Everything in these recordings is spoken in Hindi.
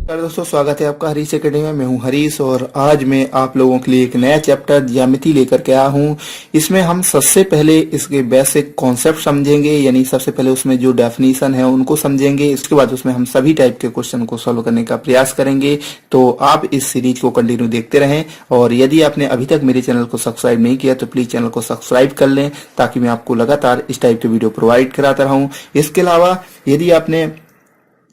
नमस्कार दोस्तों, स्वागत है आपका हरीश एकेडमी में। मैं हूं हरीश और आज मैं आप लोगों के लिए एक नया चैप्टर ज्यामिति लेकर के आया हूं। इसमें हम सबसे पहले इसके बेसिक कॉन्सेप्ट समझेंगे, यानी सबसे पहले उसमें जो डेफिनेशन है उनको समझेंगे। इसके बाद उसमें हम सभी टाइप के क्वेश्चन को सॉल्व करने का प्रयास करेंगे। तो आप इस सीरीज को कंटिन्यू देखते रहें और यदि आपने अभी तक मेरे चैनल को सब्सक्राइब नहीं किया तो प्लीज चैनल को सब्सक्राइब कर लें, ताकि मैं आपको लगातार इस टाइप के वीडियो प्रोवाइड कराता रहूं। इसके अलावा यदि आपने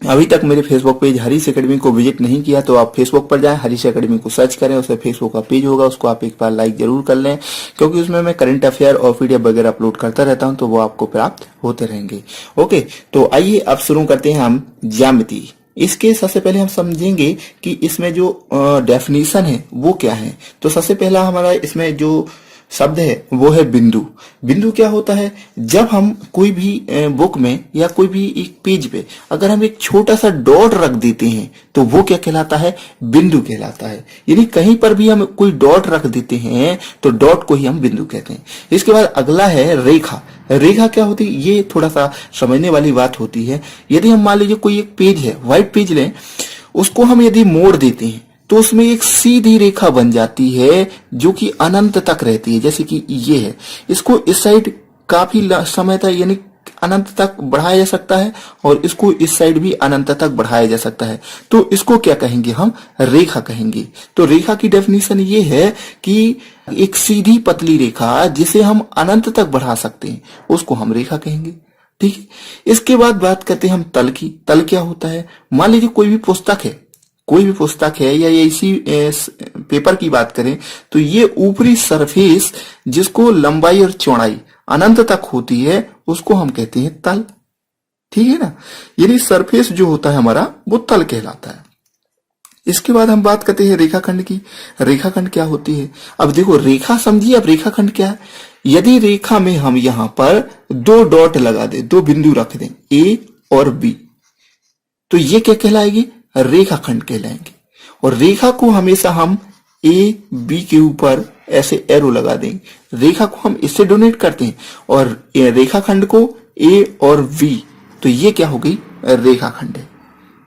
अभी तक मेरे फेसबुक पेज हरीश एकेडमी को विजिट नहीं किया तो आप फेसबुक पर जाएं, हरीश एकेडमी को सर्च करें, उसमें फेसबुक का पेज होगा, उसको आप एक बार लाइक जरूर कर लें, क्योंकि उसमें मैं करंट अफेयर और पीडीएफ वगैरह अपलोड करता रहता हूं, तो वो आपको प्राप्त होते रहेंगे। ओके, तो आइए अब शुरू करते हैं हम ज्यामिति। इसके सबसे पहले हम समझेंगे कि इसमें जो डेफिनेशन है वो क्या है। तो सबसे पहला हमारा इसमें जो शब्द है वो है बिंदु। बिंदु क्या होता है? जब हम कोई भी बुक में या कोई भी एक पेज पे अगर हम एक छोटा सा डॉट रख देते हैं तो वो क्या कहलाता है? बिंदु कहलाता है। यानी कहीं पर भी हम कोई डॉट रख देते हैं तो डॉट को ही हम बिंदु कहते हैं। इसके बाद अगला है रेखा। रेखा क्या होती है? ये थोड़ा सा समझने वाली बात होती है। यदि हम मान लीजिए कोई एक पेज है, व्हाइट पेज लें, उसको हम यदि मोड़ देते हैं तो उसमें एक सीधी रेखा बन जाती है जो कि अनंत तक रहती है। जैसे कि ये है, इसको इस साइड काफी समय तक यानी अनंत तक बढ़ाया जा सकता है और इसको इस साइड भी अनंत तक बढ़ाया जा सकता है। तो इसको क्या कहेंगे? हम रेखा कहेंगे। तो रेखा की डेफिनेशन ये है कि एक सीधी पतली रेखा जिसे हम अनंत तक बढ़ा सकते हैं उसको हम रेखा कहेंगे। ठीक है, इसके बाद बात करते हैं हम तल की। तल क्या होता है? मान लीजिए कोई भी पुस्तक है या इसी पेपर की बात करें तो ये ऊपरी सरफेस जिसको लंबाई और चौड़ाई अनंत तक होती है उसको हम कहते हैं तल। ठीक है ना, यानी सरफेस जो होता है हमारा वो तल कहलाता है। इसके बाद हम बात करते हैं रेखाखंड की। रेखाखंड क्या होती है? अब देखो, रेखा समझिए। अब रेखाखंड क्या है? यदि रेखा में हम यहां पर दो डॉट लगा दें, दो बिंदु रख दें, ए और बी, तो ये क्या कहलाएगी? रेखाखंड कहलाएंगे। और रेखा को हमेशा हम ए बी के ऊपर ऐसे एरो लगा देंगे। रेखा को हम इससे डोनेट करते हैं और रेखाखंड को ए और वी, तो ये क्या हो गई? रेखाखंड है।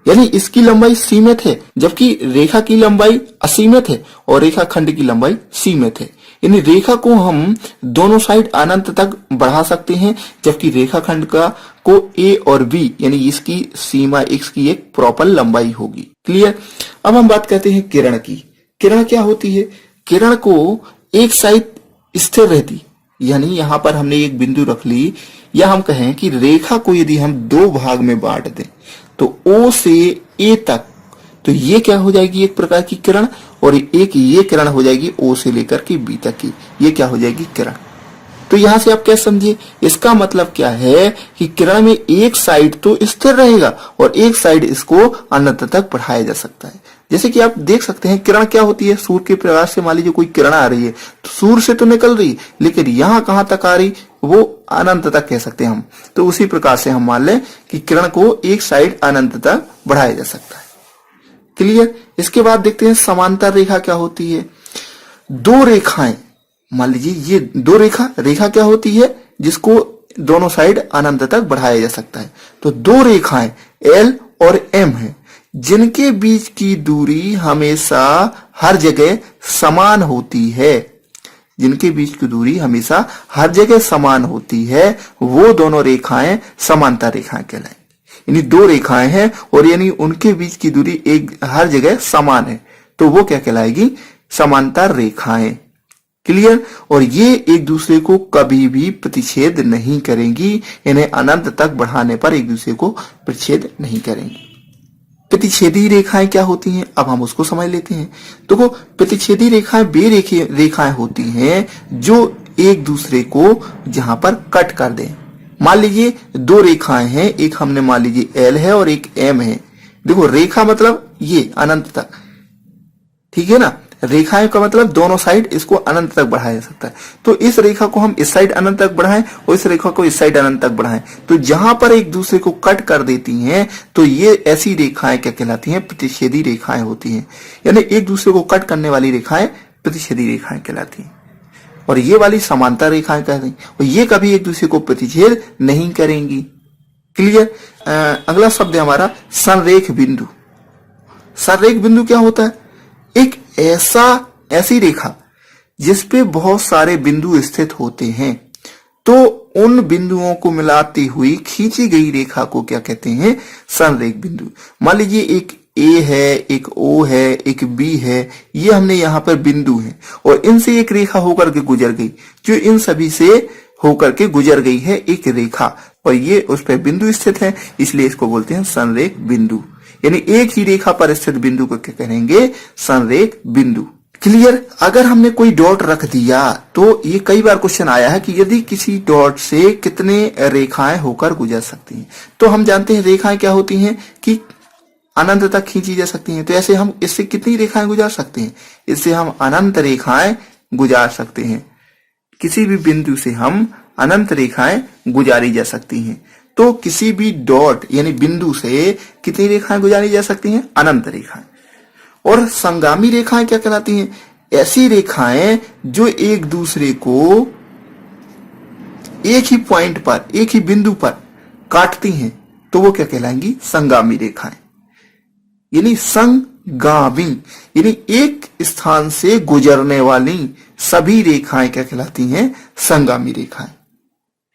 यानी इसकी लंबाई सीमित है जबकि रेखा की लंबाई असीमित है और रेखाखंड की लंबाई सीमित है। यानी रेखा को हम दोनों साइड अनंत तक बढ़ा सकते हैं जबकि रेखाखंड को ए और बी यानी इसकी सीमा x की एक प्रॉपर लंबाई होगी। क्लियर? अब हम बात करते हैं किरण की। किरण क्या होती है? किरण को एक साइड स्थिर रहती, यानी यहां पर हमने एक बिंदु रख ली, या हम कहें कि रेखा को यदि हम दो भाग में बांट दें तो O से A तक, तो ये क्या हो जाएगी? एक प्रकार की किरण, और एक ये किरण हो जाएगी O से लेकर के B तक की, ये क्या हो जाएगी? किरण। तो यहां से आप क्या समझिए? इसका मतलब क्या है कि किरण में एक साइड तो स्थिर रहेगा और एक साइड इसको अनंत तक बढ़ाया जा सकता है। जैसे कि आप देख सकते हैं किरण क्या होती है? सूर्य के प्रकाश से मान लीजिए कोई किरण आ रही है तो सूर्य से तो निकल रही, लेकिन यहां कहां तक आ रही? वो अनंत तक कह सकते हैं हम। तो उसी प्रकार से हम मान लें कि किरण को एक साइड अनंत तक बढ़ाया जा सकता है। क्लियर? इसके बाद देखते हैं समांतर रेखा क्या होती है। दो रेखाएं, मान लीजिए ये दो रेखा क्या होती है? जिसको दोनों साइड अनंत तक बढ़ाया जा सकता है। तो दो रेखाएं L और M है जिनके बीच की दूरी हमेशा हर जगह समान होती है। जिनके बीच की दूरी हमेशा हर जगह समान होती है वो दोनों रेखाएं समांतर रेखाएं कहलाएंगी। यानी दो रेखाएं हैं और यानी उनके बीच की दूरी एक हर जगह समान है, तो वो क्या कहलाएगी? समांतर रेखाएं। क्लियर? और ये एक दूसरे को कभी भी प्रतिच्छेद नहीं करेंगी, इन्हें अनंत तक बढ़ाने पर एक दूसरे को प्रतिच्छेद नहीं करेंगी। प्रतिच्छेदी रेखाएं क्या होती हैं? अब हम उसको समझ लेते हैं। देखो, प्रतिच्छेदी रेखाएं वे रेखाएं होती हैं जो एक दूसरे को जहां पर कट कर दें। मान लीजिए दो रेखाएं हैं, एक हमने मान लीजिए L है और एक M है। देखो, रेखा मतलब ये अनंत तक, ठीक है ना? रेखाएं का मतलब दोनों साइड इसको अनंत तक बढ़ाया जा सकता है। तो इस रेखा को हम इस साइड अनंत तक बढ़ाएं और इस रेखा को इस साइड अनंत तक बढ़ाएं, तो जहां पर एक दूसरे को कट कर देती हैं तो ये ऐसी रेखाएं क्या कहलाती हैं? प्रतिच्छेदी रेखाएं होती हैं। यानी एक दूसरे को कट करने वाली रेखाएं प्रतिच्छेदी रेखाएं कहलाती हैं और ये वाली समांतर रेखाएं कहती हैं, और ये कभी एक दूसरे को प्रतिच्छेद नहीं करेंगी। क्लियर? अगला शब्द है हमारा संरेख बिंदु। संरेख बिंदु क्या होता है? एक ऐसी रेखा जिसपे बहुत सारे बिंदु स्थित होते हैं, तो उन बिंदुओं को मिलाती हुई खींची गई रेखा को क्या कहते हैं? संरेख बिंदु। मान लीजिए एक ए है, एक ओ है, एक बी है, ये हमने यहाँ पर बिंदु हैं और इनसे एक रेखा होकर के गुजर गई, जो इन सभी से होकर के गुजर गई है एक रेखा, और ये उस पर बिंदु स्थित है, इसलिए इसको बोलते हैं संरेख बिंदु। यानी एक ही रेखा पर स्थित बिंदु को क्या कहेंगे? संरेख बिंदु। क्लियर? अगर हमने कोई डॉट रख दिया तो ये कई बार क्वेश्चन आया है कि यदि किसी डॉट से कितने रेखाएं होकर गुजर सकती हैं, तो हम जानते हैं रेखाएं क्या होती हैं कि अनंत तक खींची जा सकती हैं। तो ऐसे हम इससे कितनी रेखाएं गुजार सकते हैं? इससे हम अनंत रेखाएं गुजार सकते हैं। किसी भी बिंदु से हम अनंत रेखाएं गुजारी जा सकती हैं। तो किसी भी डॉट यानी बिंदु से कितनी रेखाएं गुजारी जा सकती हैं? अनंत रेखाएं। और संगामी रेखाएं क्या कहलाती हैं? ऐसी रेखाएं जो एक दूसरे को एक ही पॉइंट पर, एक ही बिंदु पर काटती हैं, तो वो क्या कहलाएंगी? संगामी रेखाएं। यानी संगामी यानी एक स्थान से गुजरने वाली सभी रेखाएं क्या कहलाती हैं? संगामी रेखाएं।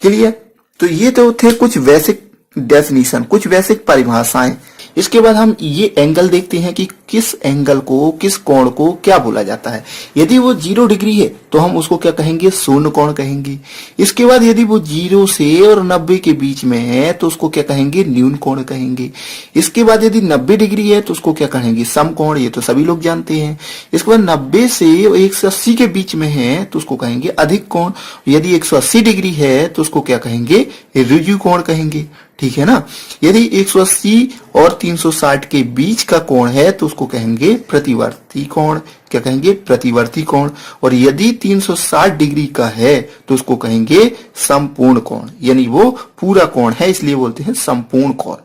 क्लियर? तो ये तो थे कुछ बेसिक डेफिनेशन, कुछ बेसिक परिभाषाएं। इसके बाद हम ये एंगल देखते हैं कि किस एंगल को, किस कोण को क्या बोला जाता है। यदि वो 0 डिग्री है तो हम उसको क्या कहेंगे? शून्य कोण कहेंगे। इसके बाद यदि वो 0 से और 90 के बीच में है तो उसको क्या कहेंगे? न्यून कोण कहेंगे। इसके बाद यदि 90 डिग्री है तो उसको क्या कहेंगे? समकोण। ये तो सभी लोग जानते हैं। इसके बाद 90 से 180 के बीच में है तो उसको कहेंगे अधिक कोण। यदि 180 डिग्री है तो उसको क्या कहेंगे? ऋजु कोण कहेंगे। ठीक है ना? यदि 180 और 360 के बीच का कोण है तो उसको कहेंगे प्रतिवर्ती कोण। क्या कहेंगे? प्रतिवर्ती कोण। और यदि 360 डिग्री का है तो उसको कहेंगे संपूर्ण कोण, यानी वो पूरा कोण है, इसलिए बोलते हैं संपूर्ण कोण।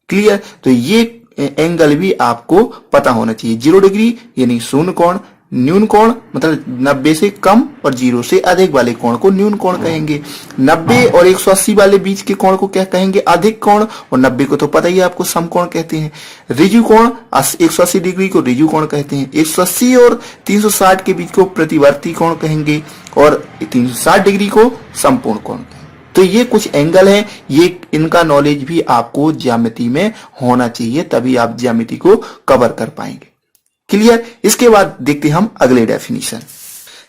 क्लियर? तो ये एंगल भी आपको पता होना चाहिए। 0 डिग्री यानी शून्य कोण, न्यून कोण मतलब 90 से कम और 0 से अधिक वाले कोण को न्यून कोण कहेंगे। 90 और 180 वाले बीच के कोण को क्या कहेंगे? अधिक कोण। और 90 को तो पता ही है आपको समकोण कहते हैं। ऋजु कोण 180 डिग्री को ऋजु कोण कहते हैं। 180 और 360 के बीच को प्रतिवर्ती कोण कहेंगे और 360 डिग्री को संपूर्ण कोण कहेंगे। तो ये कुछ एंगल हैं, ये इनका नॉलेज भी आपको ज्यामिति में होना चाहिए, तभी आप ज्यामिति को कवर कर पाएंगे। क्लियर? इसके बाद देखते हैं हम अगले डेफिनेशन।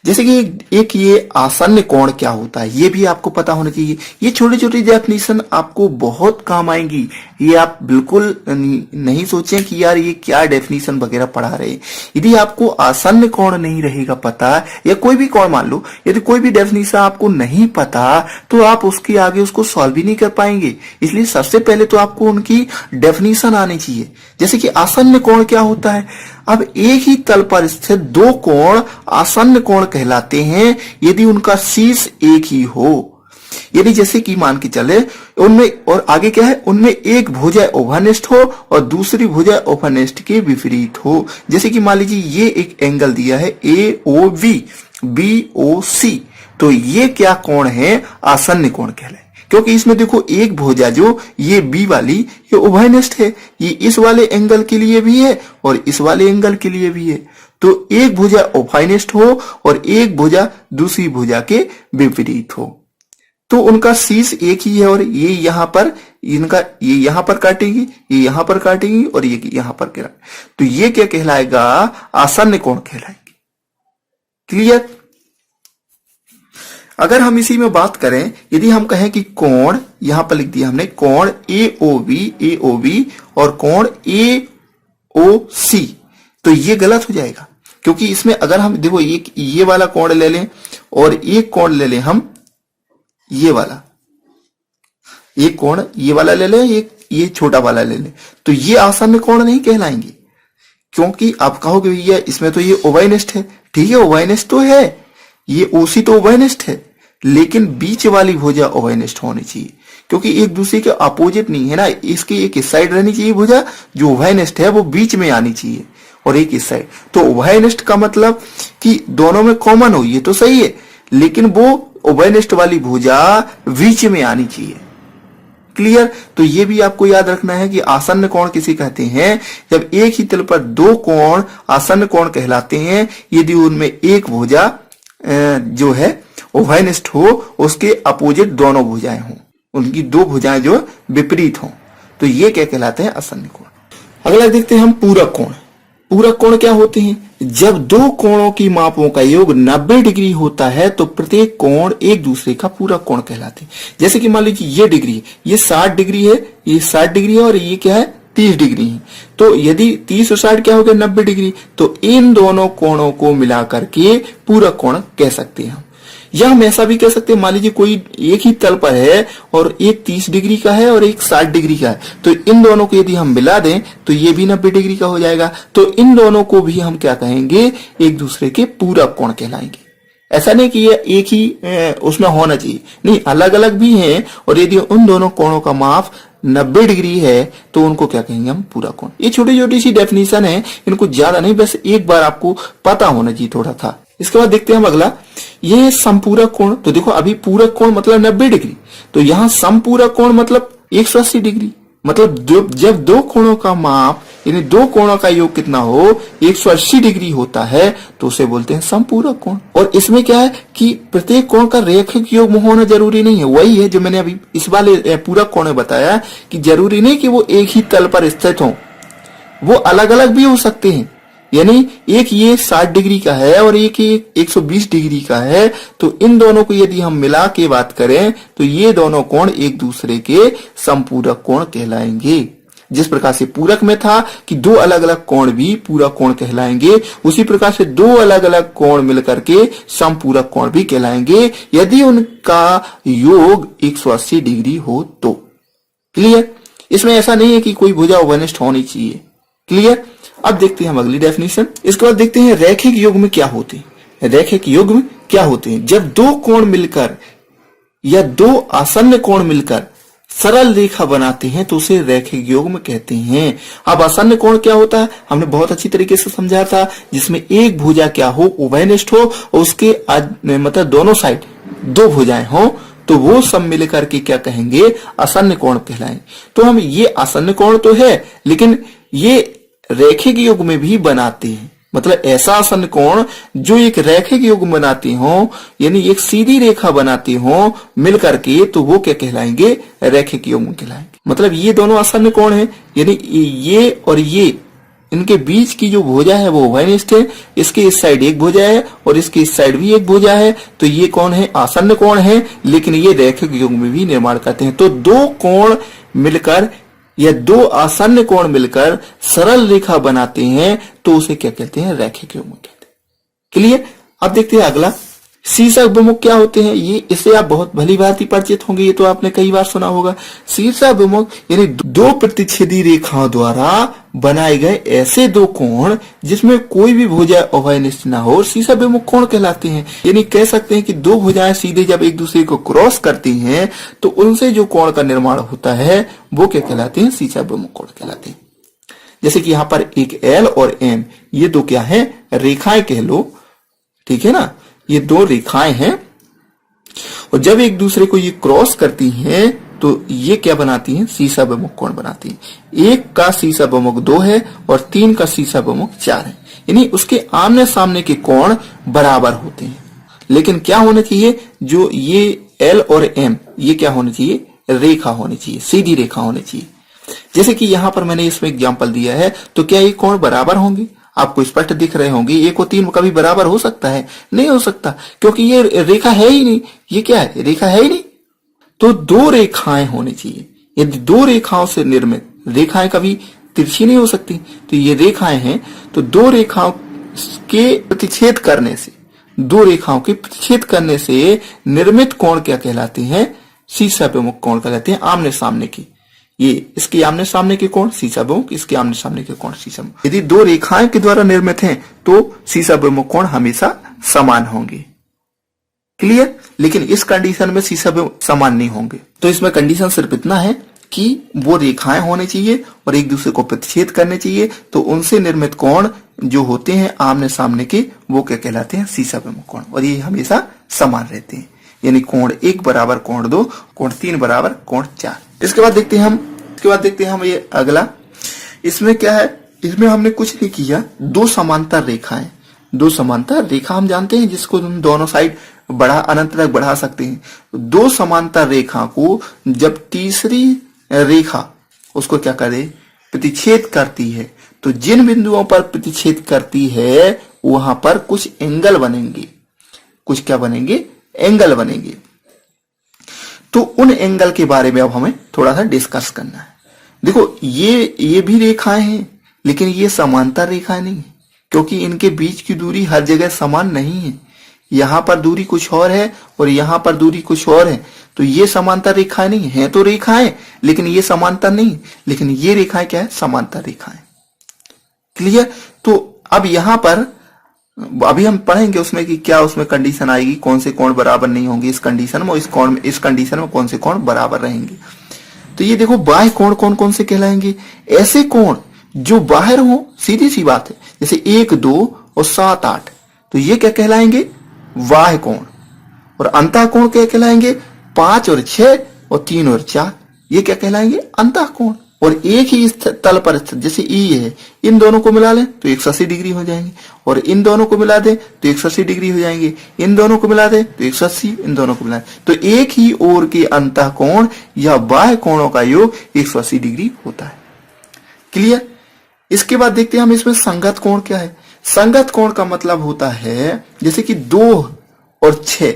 जैसे कि एक ये आसन्न कोण क्या होता है, ये भी आपको पता होना चाहिए। ये छोटी छोटी डेफिनेशन आपको बहुत काम आएंगी। ये आप बिल्कुल नहीं सोचें कि यार ये क्या डेफिनेशन वगैरह पढ़ा रहे हैं। यदि आपको आसन्न कोण नहीं रहेगा पता, या कोई भी कोण मान लो, यदि कोई भी डेफिनेशन आपको नहीं पता तो आप उसके आगे उसको सॉल्व भी नहीं कर पाएंगे। इसलिए सबसे पहले तो आपको उनकी डेफिनेशन आनी चाहिए। जैसे कि आसन्न कोण क्या होता है? अब एक ही तल पर स्थित दो कोण आसन्न कोण कहलाते हैं यदि उनका शीर्ष एक ही हो। यदि जैसे कि मान के चले उनमें, और आगे क्या है, उनमें एक भुजा ओवरनेस्ट हो और दूसरी भुजा ओवरनेस्ट के विपरीत हो। जैसे कि मान लीजिए ये एक एंगल दिया है AOB BOC, तो ये क्या कोण है? आसन्न कोण कहलाए। क्योंकि इसमें देखो एक भुजा जो ये बी वाली ये उभयनिष्ठ है, ये इस वाले एंगल के लिए भी है और इस वाले एंगल के लिए भी है। तो एक भुजा उभयनिष्ठ हो और एक भुजा दूसरी भुजा के विपरीत हो, तो उनका शीर्ष एक ही है और ये यहां पर, इनका ये यहां पर काटेगी, ये यहां पर काटेगी और ये यहां पर काटेगी, तो ये क्या कहलाएगा? आसन्न कोण कहलाएगी। क्लियर? अगर हम इसी में बात करें, यदि हम कहें कि कोण, यहां पर लिख दिया हमने कोण AOB और कोण AOC, तो ये गलत हो जाएगा। क्योंकि इसमें अगर हम देखो ये वाला कोण ले लें और एक कोण ले लें हम ये वाला, एक कोण ये वाला ले लें, एक ये छोटा वाला ले लें, तो ये आसन्न कोण नहीं कहलाएंगे। क्योंकि आप कहोगे भैया इसमें तो ये उभयनिष्ठ है। ठीक है, उभयनिष्ठ तो है, ये OC तो उभयनिष्ठ है, लेकिन बीच वाली भुजा उभयनिष्ठ होनी चाहिए। क्योंकि एक दूसरे के अपोजिट नहीं है ना, इसकी एक इस साइड रहनी चाहिए भुजा, जो उभयनिष्ठ है वो बीच में आनी चाहिए, और एक इस साइड। तो उभयनिष्ठ का मतलब कि दोनों में कॉमन हो, ये तो सही है, लेकिन वो उभयनिष्ठ वाली भुजा बीच में आनी चाहिए। क्लियर। तो ये भी आपको याद रखना है कि आसन्न कोण किसे कहते हैं, जब एक ही तल पर दो कोण आसन्न कोण कहलाते हैं यदि उनमें एक भुजा जो है उभयनिष्ठ हो, उसके अपोजिट दोनों भुजाएं हों, उनकी दो भुजाएं जो विपरीत हों, तो ये क्या कहलाते हैं, आसन्न कोण। अगला देखते हैं हम पूरक कोण। पूरक कोण क्या होते हैं, जब दो कोणों की मापों का योग 90 डिग्री होता है तो प्रत्येक कोण एक दूसरे का पूरक कोण कहलाते हैं। जैसे कि मान लीजिए ये डिग्री है, ये 60 डिग्री है, ये 60 डिग्री है और ये क्या है 30 डिग्री है। तो यदि 30 और 60 क्या हो गया 90 डिग्री, तो इन दोनों कोणों को मिलाकर के पूरक कोण कह सकते हैं। या हम ऐसा भी कह सकते हैं, मान लीजिए कोई एक ही तल पर है और एक 30 डिग्री का है और एक 60 डिग्री का है, तो इन दोनों को यदि हम मिला दें तो ये भी 90 डिग्री का हो जाएगा। तो इन दोनों को भी हम क्या कहेंगे, एक दूसरे के पूरक कोण कहलाएंगे। ऐसा नहीं कि ये एक ही उसमें होना चाहिए, नहीं, अलग अलग भी हैं, और यदि उन दोनों कोणों का माप 90 डिग्री है तो उनको क्या कहेंगे हम, पूरक कोण। ये छोटी छोटी सी डेफिनेशन है, इनको ज्यादा नहीं, बस एक बार आपको पता होना चाहिए थोड़ा था। इसके बाद देखते हैं हम अगला, ये समपूरक कोण। तो देखो अभी पूरक कोण मतलब 90 डिग्री, तो यहां समपूरक कोण मतलब 180 डिग्री। मतलब जब दो कोणों का माप यानी दो कोणों का योग कितना हो, 180 डिग्री होता है, तो उसे बोलते हैं समपूरक कोण। और इसमें क्या है कि प्रत्येक कोण का रेखिक योग होना जरूरी नहीं है। वही है जो मैंने अभी इस वाले पूरक कोण में बताया कि जरूरी नहीं कि वो एक ही तल पर स्थित हो, वो अलग अलग भी हो सकते हैं। यानी एक ये 60 डिग्री का है और एक 120 डिग्री का है, तो इन दोनों को यदि हम मिला के बात करें तो ये दोनों कोण एक दूसरे के समपूरक कोण कहलाएंगे। जिस प्रकार से पूरक में था कि दो अलग अलग कोण भी पूरक कोण कहलाएंगे, उसी प्रकार से दो अलग अलग कोण मिलकर के समपूरक कोण भी कहलाएंगे यदि उनका योग 180 डिग्री हो तो। क्लियर। इसमें ऐसा नहीं है कि कोई भुजा उभयनिष्ठ होनी चाहिए। क्लियर। अब देखते हैं हम अगली डेफिनेशन। इसके बाद देखते हैं रैखिक युग्म क्या होते हैं। रैखिक युग्म क्या होते हैं, जब दो कोण मिलकर या दो आसन्न कोण मिलकर सरल रेखा बनाते हैं तो उसे रैखिक युग्म कहते हैं। अब आसन्न कोण क्या होता है, हमने बहुत अच्छी तरीके से समझा था, जिसमें एक भुजा क्या हो, उभयनिष्ठ हो, और उसके मतलब दोनों साइड दो भुजाएं हो, तो वो सब मिलकर के क्या कहेंगे, आसन्न कोण कहलाएं। तो हम ये आसन्न कोण तो है, लेकिन ये रैखिक युग्म में भी बनाते हैं। मतलब ऐसा आसन्न कोण जो एक रैखिक युग्म बनाते हो, यानी एक सीधी रेखा बनाते हो मिलकर के, तो वो क्या कहलाएंगे, रैखिक युग्म कहलाएंगे। मतलब ये दोनों आसन्न कोण है, यानी ये और ये, इनके बीच की जो भुजा है वो उभयनिष्ठ है। इसके इस साइड एक भुजा है और इसके इस साइड भी एक भुजा है, तो ये कौन है, आसन्न कोण है, लेकिन ये रैखिक युग्म में भी निर्माण करते हैं। तो दो कोण मिलकर या दो आसन्न कोण मिलकर सरल रेखा बनाते हैं तो उसे क्या कहते हैं, रैखिक युग्म कहते हैं। क्लियर। अब देखते हैं अगला, शीर्षाभिमुख क्या होते हैं। ये इससे आप बहुत भली भांति परिचित होंगे, ये तो आपने कई बार सुना होगा। शीर्षाभिमुख यानी दो प्रतिच्छेदी रेखाओं द्वारा बनाए गए ऐसे दो कोण जिसमें कोई भी भुजा उभयनिष्ठ ना हो, शीर्षाभिमुख कोण कहलाते हैं। यानी कह सकते हैं कि दो भुजाएं सीधे जब एक दूसरे को क्रॉस करती हैं तो उनसे जो कोण का निर्माण होता है वो क्या कहलाते हैं, शीर्षाभिमुख कोण कहलाते हैं। जैसे कि यहाँ पर एक L और M, ये दो क्या है, रेखाएं कह लो, ठीक है ना, ये दो रेखाएं हैं, और जब एक दूसरे को ये क्रॉस करती हैं तो ये क्या बनाती हैं, शीर्षाभिमुख कोण बनाती हैं। एक का शीर्षाभिमुख 2 है और 3 का शीर्षाभिमुख 4 है, यानी उसके आमने सामने के कोण बराबर होते हैं। लेकिन क्या होना चाहिए, जो ये L और M ये क्या होनी चाहिए, रेखा होनी चाहिए, सीधी रेखा होनी चाहिए। जैसे कि यहां पर मैंने इसमें एग्जांपल दिया है, तो क्या ये कोण बराबर होंगे, आपको स्पष्ट दिख रहे होंगे। 1 और 3 कभी बराबर हो सकता है, नहीं हो सकता, क्योंकि ये रेखा है ही नहीं। ये क्या है, रेखा है ही नहीं। तो दो रेखाएं होनी चाहिए। यदि दो रेखाओं से निर्मित, रेखाएं कभी तिरछी नहीं हो सकती, तो ये रेखाएं हैं, तो दो रेखाओं के प्रतिच्छेद करने से, दो रेखाओं के प्रतिच्छेद करने से निर्मित कोण क्या कहलाते हैं, शीर्षाभिमुख कोण कहलाते हैं, आमने सामने की। ये इसके आमने सामने के कोण शीर्षाभिमुख, इसके आमने सामने के कोण शीर्षाभिमुख। यदि दो रेखाएं के द्वारा निर्मित हैं तो शीर्षाभिमुख कोण हमेशा समान होंगे। क्लियर। लेकिन इस कंडीशन में शीर्षाभिमुख समान नहीं होंगे। तो इसमें कंडीशन सिर्फ इतना है कि वो रेखाएं होने चाहिए और एक दूसरे को प्रतिच्छेद करने चाहिए, तो उनसे निर्मित कोण जो होते हैं आमने सामने के, वो क्या कहलाते हैं, शीर्षाभिमुख कोण, और ये हमेशा समान रहते हैं। यानी कोण 1 बराबर कोण 2, कोण 3 बराबर कोण 4। इसके बाद देखते हैं हम ये अगला। इसमें क्या है, इसमें हमने कुछ नहीं किया, दो समांतर रेखाएं, दो समांतर रेखा हम जानते हैं जिसको हम दोनों साइड अनंत तक बढ़ा सकते हैं। दो समांतर रेखा को जब तीसरी रेखा उसको क्या करे, प्रतिच्छेद करती है, तो जिन बिंदुओं पर प्रतिच्छेद करती है वहां पर कुछ एंगल बनेंगे, कुछ क्या बनेंगे, एंगल बनेंगे। तो उन एंगल के बारे में अब हमें थोड़ा सा डिस्कस करना है। देखो ये भी रेखाएं हैं, लेकिन ये समांतर रेखाएं नहीं है, क्योंकि इनके बीच की दूरी हर जगह समान नहीं है। यहां पर दूरी कुछ और है और यहां पर दूरी कुछ और है, तो ये समांतर रेखाएं नहीं है, तो रेखाएं लेकिन ये समांतर नहीं, लेकिन ये रेखाएं क्या है, समांतर रेखाएं। क्लियर। तो अब यहां पर अभी हम पढ़ेंगे उसमें कि क्या उसमें कंडीशन आएगी, कौन से कोण बराबर नहीं होंगे इस कंडीशन में, और इस कंडीशन में कौन से कोण बराबर रहेंगे। तो ये देखो बाह्य कोण कौन कौन से कहलाएंगे, ऐसे कोण जो बाहर हो, सीधी सी बात है, जैसे 1, 2 और 7, 8, तो ये क्या कहलाएंगे, बाह्य कोण। और अंतः कोण क्या कहलाएंगे, 5 और 6 और 3 और 4, ये क्या कहलाएंगे, अंतः कोण। और एक ही तल पर स्थित, जैसे ई है, इन दोनों को मिला लें तो 180 डिग्री हो जाएंगे, और इन दोनों को मिला दें तो 180 डिग्री हो जाएंगे, इन दोनों को मिला दें तो 180, इन दोनों को मिला दें तो एक ही ओर के अंतः कोण या बाह्य कोणों का योग 180 डिग्री होता है। क्लियर। इसके बाद देखते हैं हम इसमें संगत कोण क्या है। संगत कोण का मतलब होता है जैसे कि 2 और 6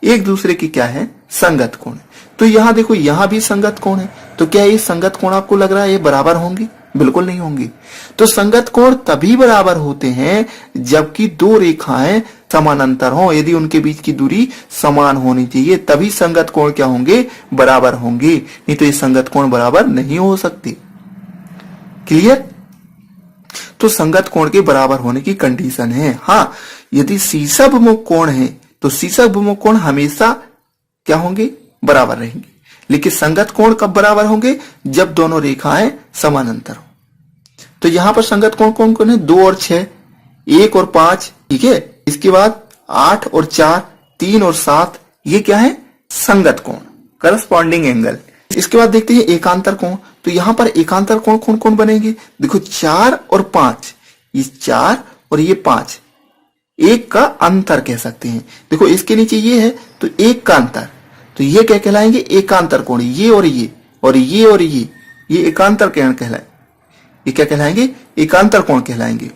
एक दूसरे की क्या है, संगत कोण। तो यहां देखो, यहां भी संगत कोण है, तो क्या ये संगत कोण आपको लग रहा है ये बराबर होंगे, बिल्कुल नहीं होंगे। तो संगत कोण तभी बराबर होते हैं जबकि दो रेखाएं समानांतर हो, यदि उनके बीच की दूरी समान होनी चाहिए, तभी संगत कोण क्या होंगे, बराबर होंगे, नहीं तो ये संगत कोण बराबर नहीं हो सकते। क्लियर। तो संगत कोण के बराबर होने की कंडीशन है। हाँ, यदि शीर्षाभिमुख कोण है तो शीर्षाभिमुख कोण हमेशा क्या होंगे, बराबर रहेंगे। लेकिन संगत कोण कब बराबर होंगे, जब दोनों रेखाएं समानांतर हो। तो यहां पर संगत कोण कौन कौन है, 2 और 6, 1 और 5, ठीक है। इसके बाद 8 और 4, 3 और 7, ये क्या है, संगत कोण, करस्पॉन्डिंग एंगल। इसके बाद देखते हैं एकांतर कोण। तो यहां पर एकांतर कोण कौन कौन बनेंगे, देखो 4 और 5, ये 4 और ये 5 एक का अंतर कह सकते हैं। देखो इसके नीचे ये है तो एक का अंतर, तो ये क्या कहलाएंगे, एकांतर कोण। ये और ये और ये और ये एकांतर कोण कहलाए, ये क्या कहलाएंगे, एकांतर कोण कहलाएंगे।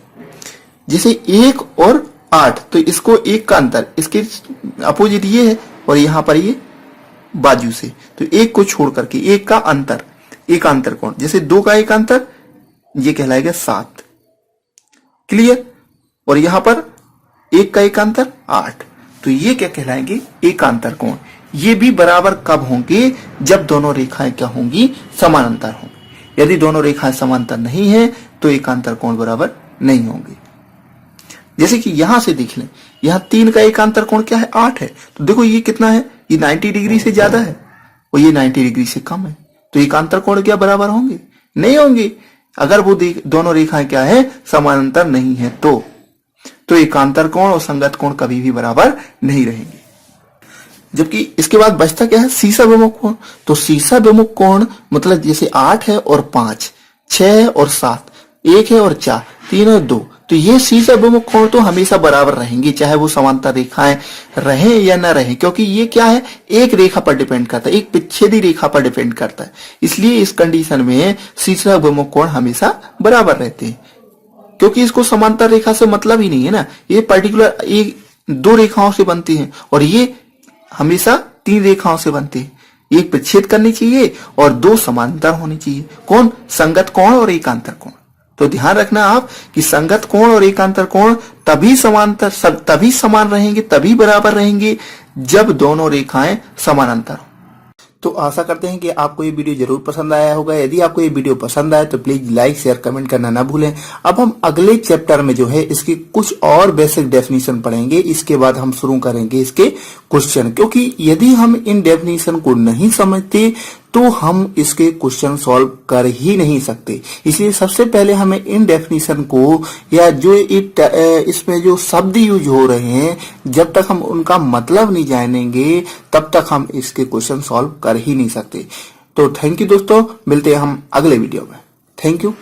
जैसे 1 और 8, तो इसको एक का अंतर, इसके अपोजिट ये है और यहां पर ये बाजू से, तो एक को छोड़ करके एक का अंतर, एकांतर कोण। जैसे 2 का एकांतर, ये कहलाएगा 7। क्लियर। और यहां पर 1 का एकांतर 8, तो ये क्या कहलाएंगे, एकांतर कोण। ये भी बराबर कब होंगे, जब दोनों रेखाएं क्या होंगी, समानांतर होंगी। यदि दोनों रेखाएं समांतर नहीं है तो एकांतर कोण बराबर नहीं होंगे। जैसे कि यहां से देख लें, यहां 3 का एकांतर कोण क्या है, 8 है, तो देखो ये कितना है, ये 90 डिग्री से ज्यादा है और ये 90 डिग्री से कम है, तो एकांतर कोण क्या बराबर होंगे, नहीं होंगे। अगर वो दोनों रेखाएं क्या है, समानांतर नहीं है तो एकांतर कोण और संगत कोण कभी भी बराबर नहीं रहेंगे। जबकि इसके बाद बचता क्या है, शीर्षाभिमुख कोण। तो शीर्षाभिमुख कोण मतलब जैसे 8 है और 5, 6 है और 7, 1 है और 4, 3 और 2, तो ये शीर्षाभिमुख कोण तो हमेशा बराबर रहेंगे, चाहे वो समांतर रेखाएं रहें या न रहें, क्योंकि ये क्या है, एक रेखा पर डिपेंड करता है, एक विच्छेदी रेखा पर डिपेंड करता है। इसलिए इस कंडीशन में शीर्षाभिमुख कोण हमेशा बराबर रहते हैं, क्योंकि इसको समांतर रेखा से मतलब ही नहीं है ना, ये पर्टिकुलर एक 2 रेखाओं से बनती है और ये हमेशा 3 रेखाओं से बनते हैं। एक विच्छेद करनी चाहिए और 2 समांतर होनी चाहिए। कौन, संगत कोण और एकांतर कोण। तो ध्यान रखना आप कि संगत कोण और एकांतर कोण तभी समान रहेंगे, तभी बराबर रहेंगे जब दोनों रेखाएं समानांतर हो। तो आशा करते हैं कि आपको ये वीडियो जरूर पसंद आया होगा। यदि आपको ये वीडियो पसंद आए तो प्लीज लाइक, शेयर, कमेंट करना ना भूलें। अब हम अगले चैप्टर में जो है इसकी कुछ और बेसिक डेफिनेशन पढ़ेंगे, इसके बाद हम शुरू करेंगे इसके क्वेश्चन, क्योंकि यदि हम इन डेफिनेशन को नहीं समझते तो हम इसके क्वेश्चन सॉल्व कर ही नहीं सकते। इसलिए सबसे पहले हमें इन डेफिनेशन को या जो इसमें जो शब्द यूज हो रहे हैं, जब तक हम उनका मतलब नहीं जानेंगे तब तक हम इसके क्वेश्चन सॉल्व कर ही नहीं सकते। तो थैंक यू दोस्तों, मिलते हैं हम अगले वीडियो में। Thank you.